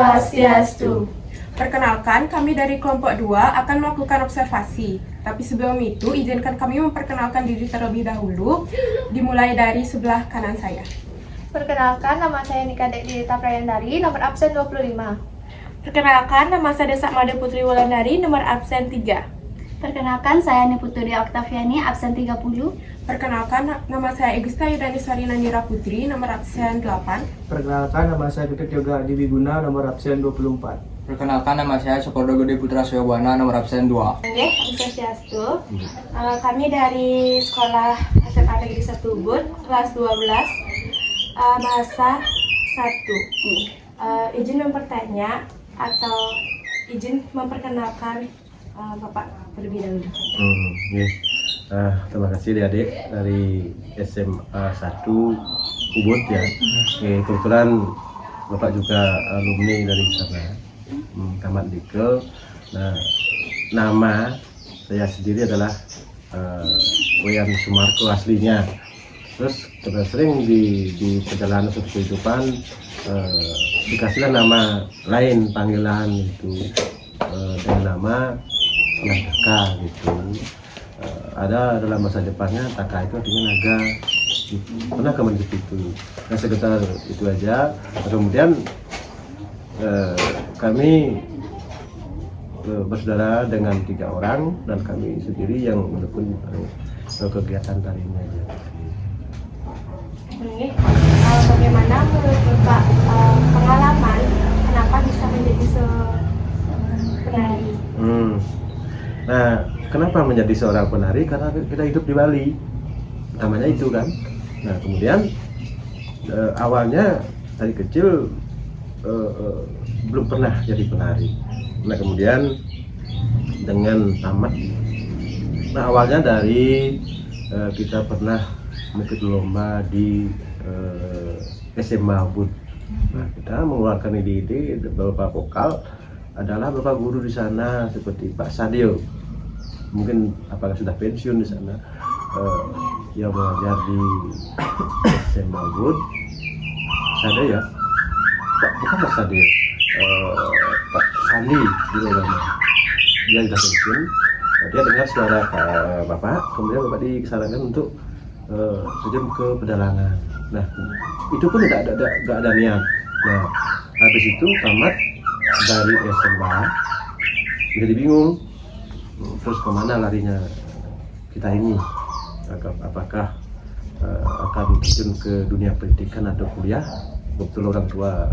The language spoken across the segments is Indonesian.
Swastiastu. Perkenalkan, kami dari kelompok 2 akan melakukan observasi. Tapi sebelum itu, izinkan kami memperkenalkan diri terlebih dahulu, dimulai dari sebelah kanan saya. Perkenalkan, nama saya Nika Dita Prayandari, nomor absen 25. Perkenalkan, nama saya Desa Made Putri Wulandari, nomor absen 3. Perkenalkan, saya Niputuri Oktaviani, absen 30. Perkenalkan, nama saya Egusta Yudaniswari Nandira Putri, nomor absen 8. Perkenalkan, nama saya Fikri Yoga Adi Wiguna, nomor absen 24. Perkenalkan, nama saya Supardo Gede Putra Syobana, nomor absen 2. Swastiastu. Kami dari sekolah SMA Negeri 1 Ubud, kelas 12, bahasa 1. Izin mempertanya atau izin memperkenalkan Bapak terlebih dahulu. Terima kasih adik dari SMA 1 Ubud ya. Kebetulan Bapak juga alumni dari sana, tamat Dikel. Nah, nama saya sendiri adalah Wayan Sumarko aslinya. Terus karena sering di perjalanan suatu kehidupan dikasihlah nama lain, panggilan itu dengan nama Nagaka gitu. Ada dalam bahasa Jepangnya Taka itu artinya naga gitu. Pernah kemarin itu. Nah, sekitar itu aja. Kemudian kami bersaudara dengan 3 orang dan kami sendiri yang mendukung kegiatan tarinya aja. Bagaimana menurut Bapak pengalaman kenapa bisa menjadi penari? Nah, kenapa menjadi seorang penari? Karena kita hidup di Bali, namanya itu kan. Nah, kemudian awalnya dari kecil belum pernah jadi penari. Nah, kemudian dengan tamat, nah awalnya dari kita pernah mengikuti lomba di SMA Ubud. Nah, kita mengeluarkan ide-ide beberapa vokal adalah beberapa guru di sana seperti Pak Sadio. Mungkin apakah sudah pensiun di sana, yang mengajar di SMA Ubud. Sadio ya, bukan Pak Sadio, Pak Sandi dulu namanya. Dia sudah pensiun. Dia dengar suara Bapak, kemudian Bapak disarankan untuk terjun ke pedalangan. Nah, itu pun tidak ada niat. Nah, habis itu tamat dari SMA, jadi bingung. Terus kemana larinya kita ini? Apakah akan terjun ke dunia pendidikan atau kuliah? Betul orang tua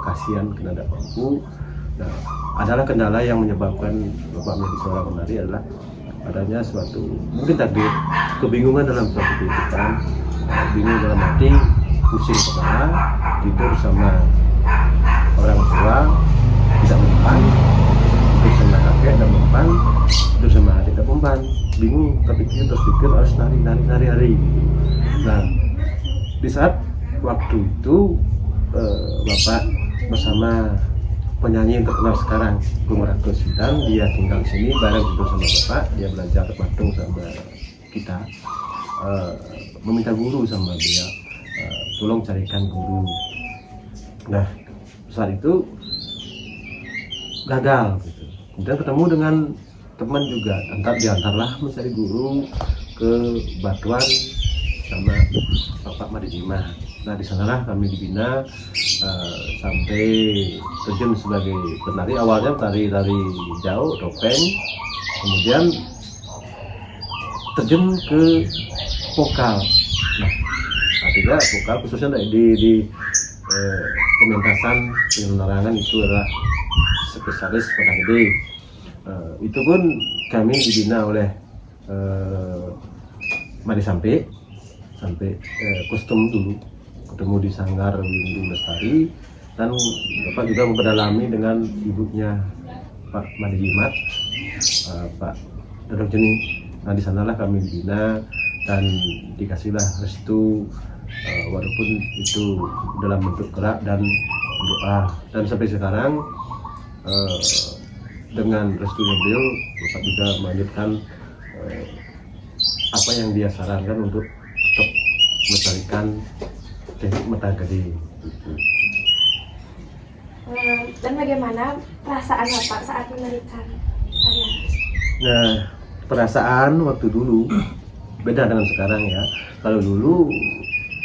kasihan kena tidak mampu. Nah, adalah kendala yang menyebabkan Bapak menjadi seorang penari adalah adanya suatu mungkin takdir, kebingungan dalam suatu kehidupan, bingung dalam arti pusing kepala, tidur sama orang tua tidak mempan, tidur sama kakek dan mempan, tidur sama adik tak mempan, bingung, terpikir harus nari. Nah, di saat waktu itu Bapak bersama penyanyi yang terkenal sekarang, Kumarato Sidang, dia tinggal di sini bareng tidur sama Bapak, dia belajar patung sama kita, meminta guru sama dia, tolong carikan guru. Nah, saat itu gagal gitu. Kemudian ketemu dengan teman juga, diantarlah mencari guru ke Batuan sama Bapak Madijima. Nah, di sanalah kami dibina sampai terjun sebagai penari. Awalnya tari jauh, topeng, kemudian terjun ke vokal. Nah, artinya vokal khususnya di pementasan penerangan itu adalah spesialis pada gede. Itu pun kami dibina oleh Mari sampai kostum dulu, ketemu di Sanggar Windu Lestari, dan Bapak juga memperdalami dengan ibunya Pak Madijimat, Pak Dadok Jening. Nah, di sanalah kami dibina dan dikasihlah restu, walaupun itu dalam bentuk gerak dan doa. Dan sampai sekarang dengan restunya beliau, Bapak juga melanjutkan apa yang dia sarankan untuk tetap melestarikan teknik Metagede. Dan bagaimana perasaan Bapak saat menarikan tarian? Nah, perasaan waktu dulu beda dengan sekarang ya. Kalau dulu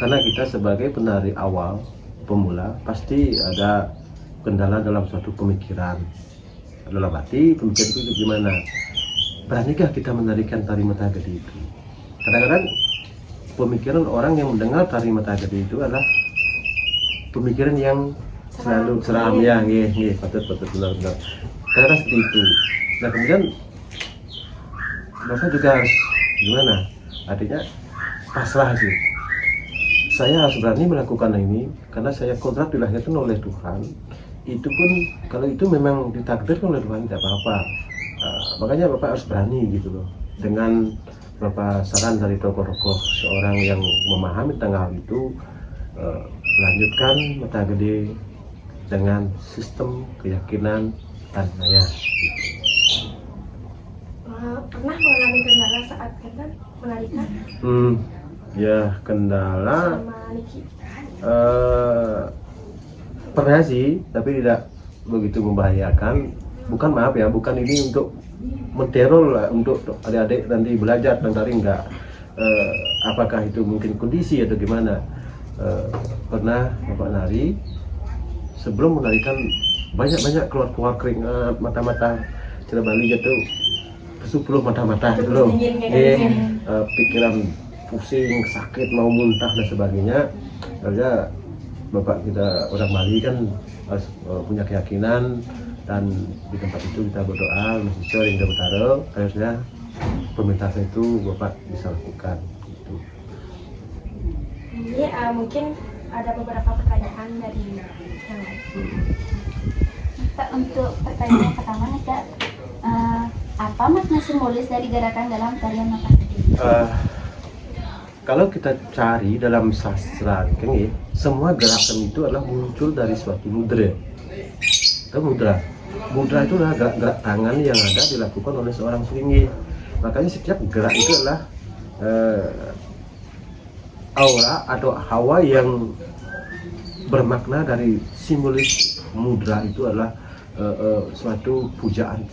karena kita sebagai penari awal, pemula, pasti ada kendala dalam suatu pemikiran. Dalam arti pemikiran itu gimana? Beranikah kita menarikan tari mata gede itu? Kadang-kadang pemikiran orang yang mendengar tari mata gede itu adalah pemikiran yang selalu seram ya, patut benar. Karena seperti itu. Nah kemudian Bapak juga harus gimana? Artinya pasrah sih. Saya harus berani melakukan ini karena saya kontrak dilahirkan oleh Tuhan. Itu pun kalau itu memang ditakdirkan oleh Tuhan tidak apa-apa. Makanya Bapak harus berani gitu loh. Dengan beberapa saran dari tokoh-tokoh seorang yang memahami tentang hal itu, lanjutkan mata gede dengan sistem keyakinan dan saya. Pernah mengalami kendala saat menarikan? Ya kendala Sama Niki. pernah sih, tapi tidak begitu membahayakan. Bukan ini untuk menteror lah, untuk adik-adik nanti belajar tentang tari enggak. Apakah itu mungkin kondisi atau gimana? Pernah Bapak nari, sebelum menarikan banyak keluar keringat, mata-mata Cila Bali jatuh 10 mata-mata gitu loh. Pikiran pusing, sakit, mau muntah dan sebagainya. Karena Bapak kita orang Bali kan harus punya keyakinan, dan di tempat itu kita berdoa, masih sering kita bertaruh, harusnya permintaan itu Bapak bisa lakukan gitu. Ini mungkin ada beberapa pertanyaan dari yang lain. Kak, untuk pertanyaan pertama nih Kak, apa makna simbolis dari gerakan dalam tarian mata gede? Kalau kita cari dalam sastra, semua gerakan itu adalah muncul dari suatu mudra. Itu mudra. Mudra itu adalah gerak tangan yang ada dilakukan oleh seorang sulingi. Makanya setiap gerak itu adalah aura atau hawa yang bermakna dari simbolis mudra itu adalah suatu pujaan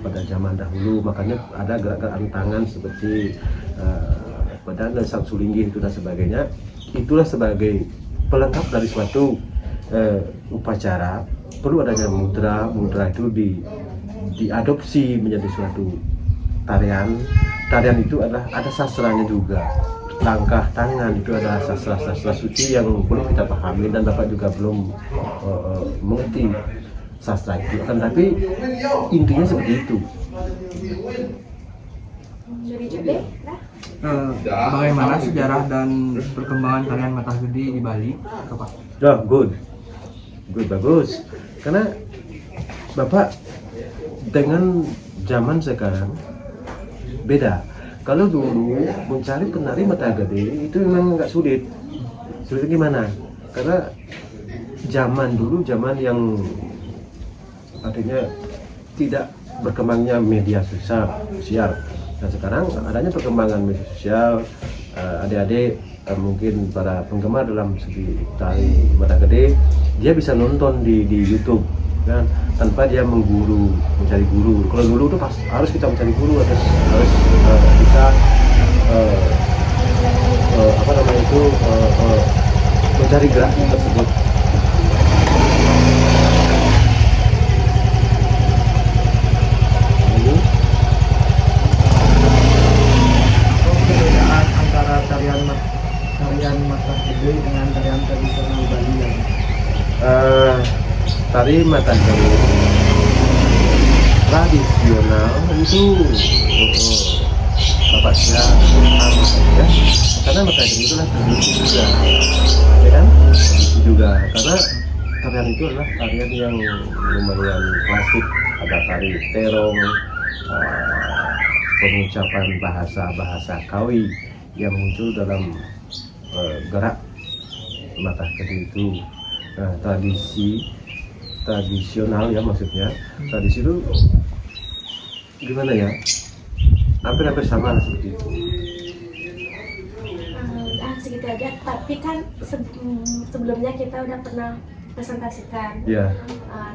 pada zaman dahulu. Makanya ada gerak-gerakan tangan seperti badan dan sang sulinggi itu dan sebagainya. Itulah sebagai pelengkap dari suatu upacara. Perlu adanya mudra itu diadopsi menjadi suatu tarian. Tarian itu adalah ada sastranya juga. Langkah tangan itu adalah sastra suci yang perlu kita pahami, dan Bapak juga belum mengerti sastra itu. Tapi intinya seperti itu. Dari Jude, Bagaimana sejarah dan perkembangan tarian mata gede di Bali, Bapak? Good, bagus. Karena Bapak dengan zaman sekarang beda. Kalau dulu mencari penari mata gede itu memang nggak sulit. Sulit gimana? Karena zaman dulu zaman yang artinya tidak berkembangnya media sosial. Nah sekarang adanya perkembangan media sosial, adik-adik mungkin para penggemar dalam segi tari mata gede, dia bisa nonton di YouTube kan, tanpa dia mencari guru. Kalau dulu tuh harus kita mencari guru, harus kita mencari gerak tersebut. Perbedaan antara tarian mata gede dengan tarian tradisional Bali yang tari mata gede tradisional itu Bapak kira paham ya, karena mata gede itu adalah tradisi juga, ya kan? Tradisi juga, karena tarian itu adalah tarian yang lumayan klasik. Ada tari terong, pengucapan bahasa Kawi yang muncul dalam gerak mata gede itu. Nah, tradisional ya, maksudnya tradisi itu gimana ya, hampir sama lah seperti itu. Segitu aja. Tapi kan sebelumnya kita udah pernah presentasikan. Ya.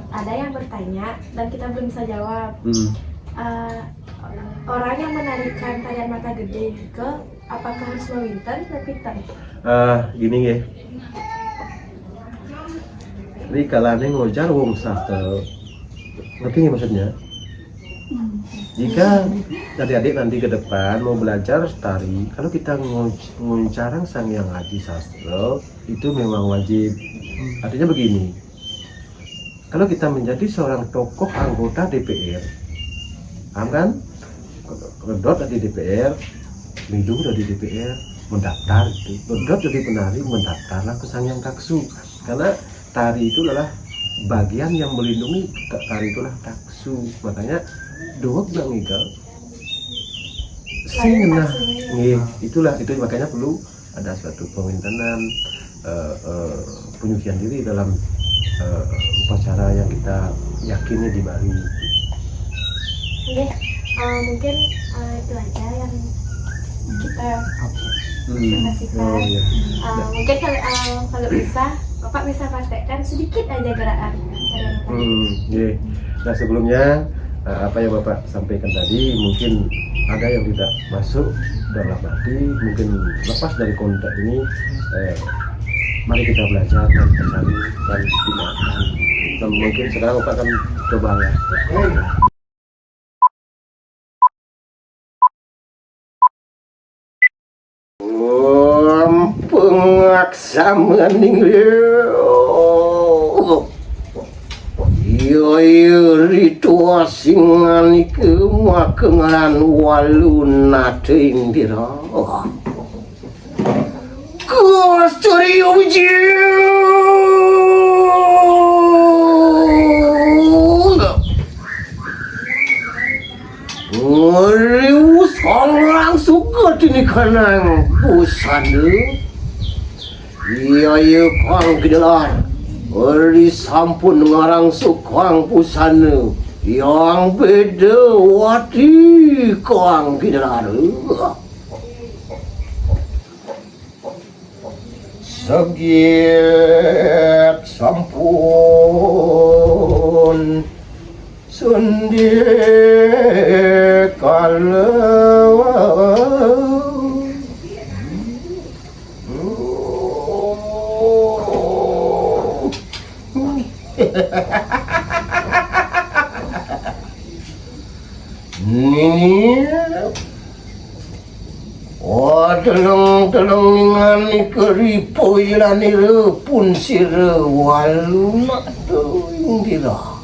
Ada yang bertanya dan kita belum bisa jawab. Hmm. Orang yang menarikan tarian mata gede ke apakah harus mewinten atau pinter? Gini ya. Jadi kalane ngojar wong sastra. Ngerti nggak maksudnya? Jika adik-adik nanti ke depan mau belajar tari, kalau kita nguncarang sang yang adi sastra, itu memang wajib. Artinya begini, kalau kita menjadi seorang tokoh anggota DPR, paham kan? Redot dari DPR, Midung dari DPR, mendaftar itu. Redot jadi penari, mendaftarlah ke sang yang taksu. Karena tari itu adalah bagian yang melindungi, tari itulah taksu. Makanya dua bilang ngigal singena itulah itu, makanya perlu ada suatu pemerintahan penyucian diri dalam upacara yang kita yakini di Bali. Oke, mungkin itu aja yang kita presentasikan. Oh, iya. Mungkin kalau bisa Bapak bisa praktekkan sedikit aja gerakan tarian mata. Yeah. Nah sebelumnya apa yang Bapak sampaikan tadi mungkin ada yang tidak masuk dalam hati, mungkin lepas dari konteks ini, mari kita belajar, mari kita cari dan tindakan. Dan mungkin sekarang Bapak akan coba ya. Pengaksaman Yoyo ritual singan ke makengan waluna tindira. Kosturi uji. Ngerius orang suka tini kanang pusana. Yoyo kang kedelar. Eri sampun ngarang sukang pusana yang beda wati kang kidararu. Segiet sampun sendi kalau telung ngani keripo ilani repun sira waluna indira.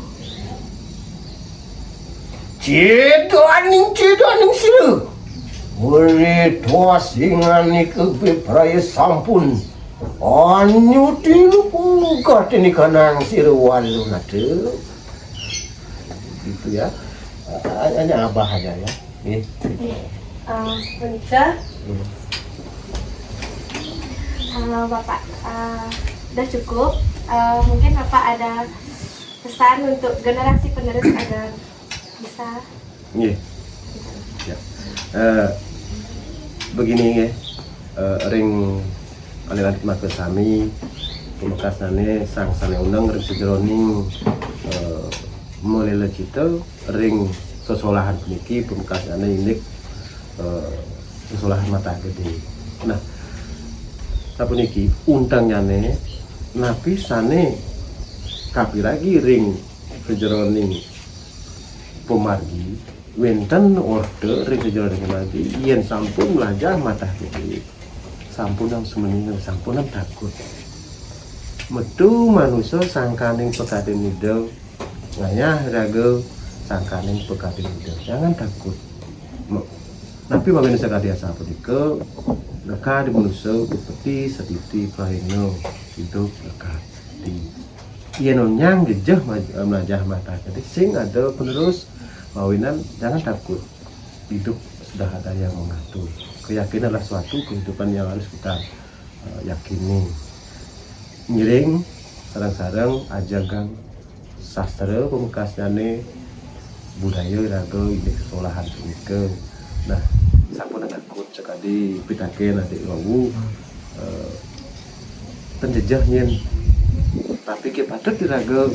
Cedaning sira. Ori tua singani kebepraya sampun. Anyu tilu katini kanang sira waluna tu. Gitu ya. Hanya abah aja ya. Menikah. Bapak udah cukup. Mungkin Bapak ada pesan untuk generasi penerus agar bisa. Iya. Ya. Begini ya. Ring alilantik maka sami pemekasane sang sane undang ring sejeroning mulai lecita ring sesolahan peniki pemekasane inik sesolahan mata gede. Nah sapuniki undangnya napi sane kapi lagi ring sejeroning pemargi wenten order ring sejeroning pemargi yen sampun lajah mata gede sampunam semeningan sampunam takut metu manusia sangkaning pekaden nidel ngayah raga sangkaning pekaden nidel jangan takut tapi bagaimana sekali asa pedike leka di manusia upeti setiti praino hidup lekat di ienonyang gejah melajah mata jadi sing ada penerus mawinan jangan takut hidup sudah ada yang mengatur keyakinan adalah suatu kehidupan yang harus kita yakini ngiring sarang-sarang ajagan sastra pemekasane budaya raga ini kesolahan ke nah sampun takut sekali pitaken adik wawu penjejah nyen tapi kita patut diraga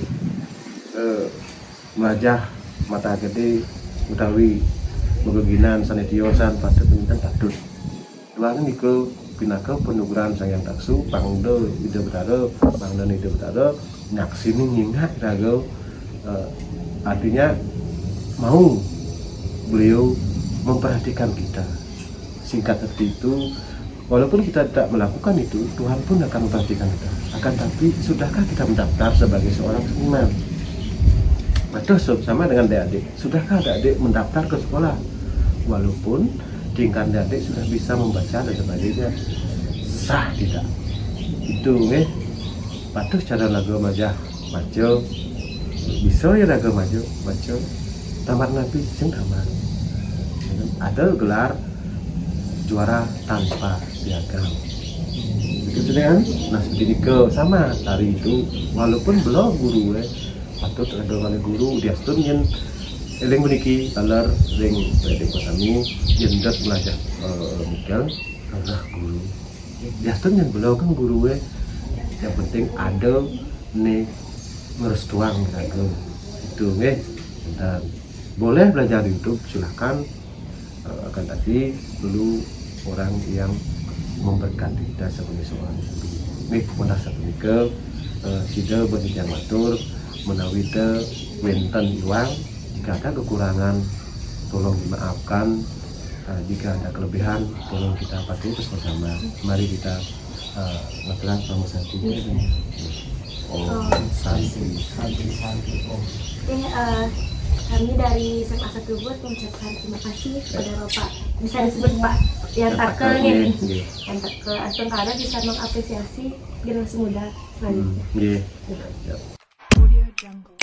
wajah mata gede utawi begeginan sanetiosan patut minta patut dua niku pinaka penuguran sang yang taksu pangdo ide betara nyaksini nyingak raga artinya mau beliau memperhatikan kita. Singkat seperti itu, walaupun kita tidak melakukan itu, Tuhan pun akan memperhatikan kita. Akan tapi, sudahkah kita mendaftar sebagai seorang seniman? Betul, sama dengan adik-adik. Sudahkah adik-adik mendaftar ke sekolah? Walaupun tingkat adik sudah bisa membaca dan sebagainya, sah tidak? Itu, patuh cara lagu majah, maco, bisa ya lagu maco, tamat nabi, sing tamat. Ada gelar juara tanpa piagam. Itu sudah kan? Nah seperti itu sama hari itu walaupun belum guru patut ada kali guru dia stunyen eling meniki kalar ring predek kami jendak belajar Miguel karena guru dia stunyen belum kan guru yang penting ada nih merestuang raga itu dan boleh belajar di YouTube silahkan akan tapi dulu orang yang memberkati kita sebagai seorang guru. Ini pernah seperti ke sida bagi yang matur menawi te wenten iwang jika ada kekurangan tolong dimaafkan jika ada kelebihan tolong kita patuhi bersama. Mari kita lakukan pramusanti. Kami dari SMA 1 Ubud mengucapkan terima kasih kepada Bapak, bisa disebut Pak yang takel nih, yang takel sementara bisa mengapresiasi generasi muda selanjutnya. Audio Jungle.